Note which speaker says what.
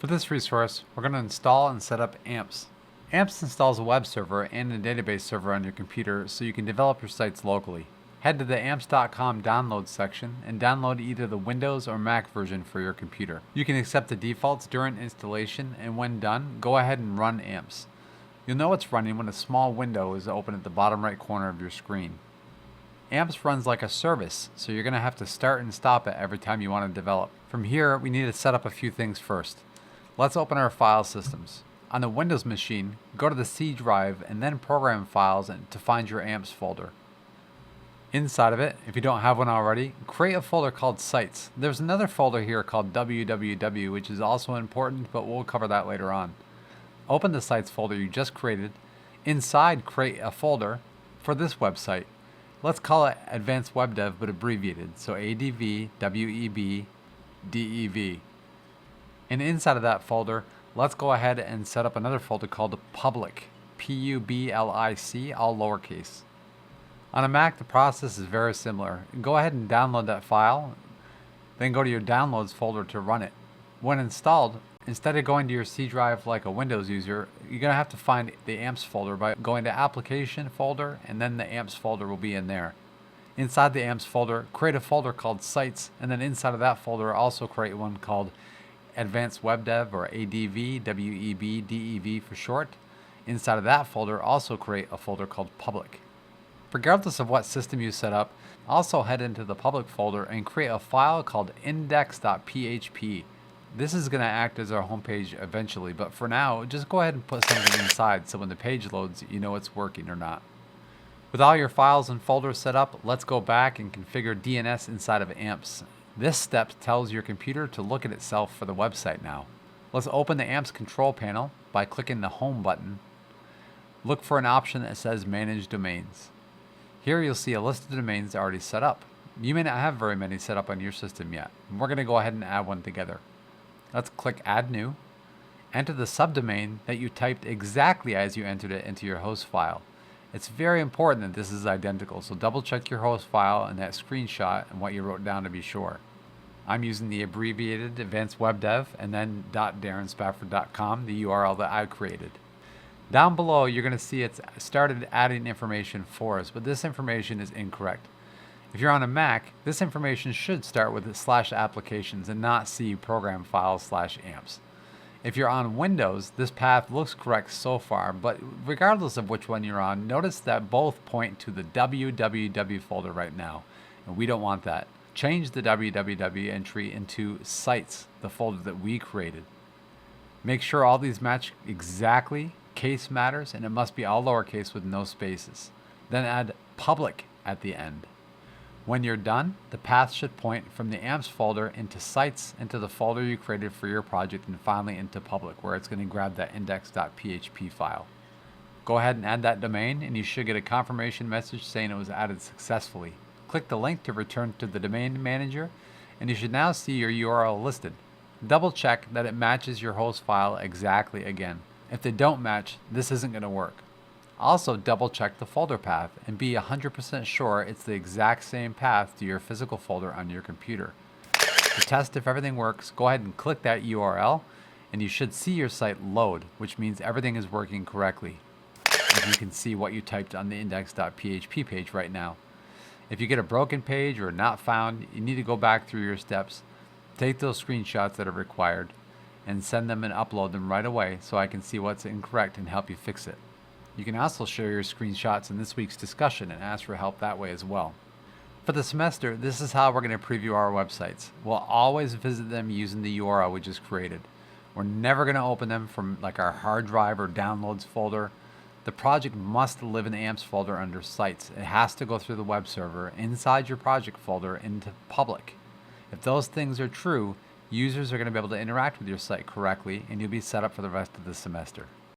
Speaker 1: For this resource, we're going to install and set up AMPPS. AMPPS installs a web server and a database server on your computer so you can develop your sites locally. Head to the AMPPS.com download section and download either the Windows or Mac version for your computer. You can accept the defaults during installation, and when done, go ahead and run AMPPS. You'll know it's running when a small window is open at the bottom right corner of your screen. AMPPS runs like a service, so you're going to have to start and stop it every time you want to develop. From here, we need to set up a few things first. Let's open our file systems. On the Windows machine, go to the C drive and then Program Files to find your AMPPS folder. Inside of it, if you don't have one already, create a folder called Sites. There's another folder here called www, which is also important, but we'll cover that later on. Open the Sites folder you just created. Inside, create a folder for this website. Let's call it Advanced Web Dev, but abbreviated, so ADV, WEB, DEV. And inside of that folder, let's go ahead and set up another folder called Public, Public, all lowercase. On a Mac, the process is very similar. Go ahead and download that file, then go to your Downloads folder to run it. When installed, instead of going to your C drive like a Windows user, you're going to have to find the AMPPS folder by going to Application folder, and then the AMPPS folder will be in there. Inside the AMPPS folder, create a folder called Sites, and then inside of that folder, also create one called Advanced Web Dev, or ADV, WEB, DEV for short. Inside of that folder, also create a folder called Public. Regardless of what system you set up, also head into the Public folder and create a file called index.php. This is going to act as our homepage eventually, but for now, just go ahead and put something inside so when the page loads, you know it's working or not. With all your files and folders set up, let's go back and configure DNS inside of AMPPS. This step tells your computer to look at itself for the website now. Let's open the AMPPS control panel by clicking the Home button. Look for an option that says Manage Domains. Here you'll see a list of domains already set up. You may not have very many set up on your system yet. We're going to go ahead and add one together. Let's click Add New. Enter the subdomain that you typed exactly as you entered it into your host file. It's very important that this is identical, so double check your host file and that screenshot and what you wrote down to be sure. I'm using the abbreviated Advanced Web Dev and then .darrenspafford.com, the URL that I created. Down below, you're going to see it's started adding information for us, but this information is incorrect. If you're on a Mac, this information should start with /applications and not C program files /amps. If you're on Windows, this path looks correct so far, but regardless of which one you're on, notice that both point to the www folder right now, and we don't want that. Change the www entry into Sites, the folder that we created. Make sure all these match exactly, case matters, and it must be all lowercase with no spaces. Then add Public at the end. When you're done, the path should point from the AMPPS folder into Sites, into the folder you created for your project, and finally into Public, where it's going to grab that index.php file. Go ahead and add that domain, and you should get a confirmation message saying it was added successfully. Click the link to return to the domain manager, and you should now see your URL listed. Double check that it matches your host file exactly again. If they don't match, this isn't going to work. Also, double check the folder path and be 100% sure it's the exact same path to your physical folder on your computer. To test if everything works, go ahead and click that URL and you should see your site load, which means everything is working correctly. As you can see what you typed on the index.php page right now. If you get a broken page or not found, you need to go back through your steps, take those screenshots that are required, and send them and upload them right away so I can see what's incorrect and help you fix it. You can also share your screenshots in this week's discussion and ask for help that way as well. For the semester, this is how we're going to preview our websites. We'll always visit them using the URL we just created. We're never going to open them from like our hard drive or downloads folder. The project must live in the AMPPS folder under Sites. It has to go through the web server inside your project folder into Public. If those things are true, users are going to be able to interact with your site correctly and you'll be set up for the rest of the semester.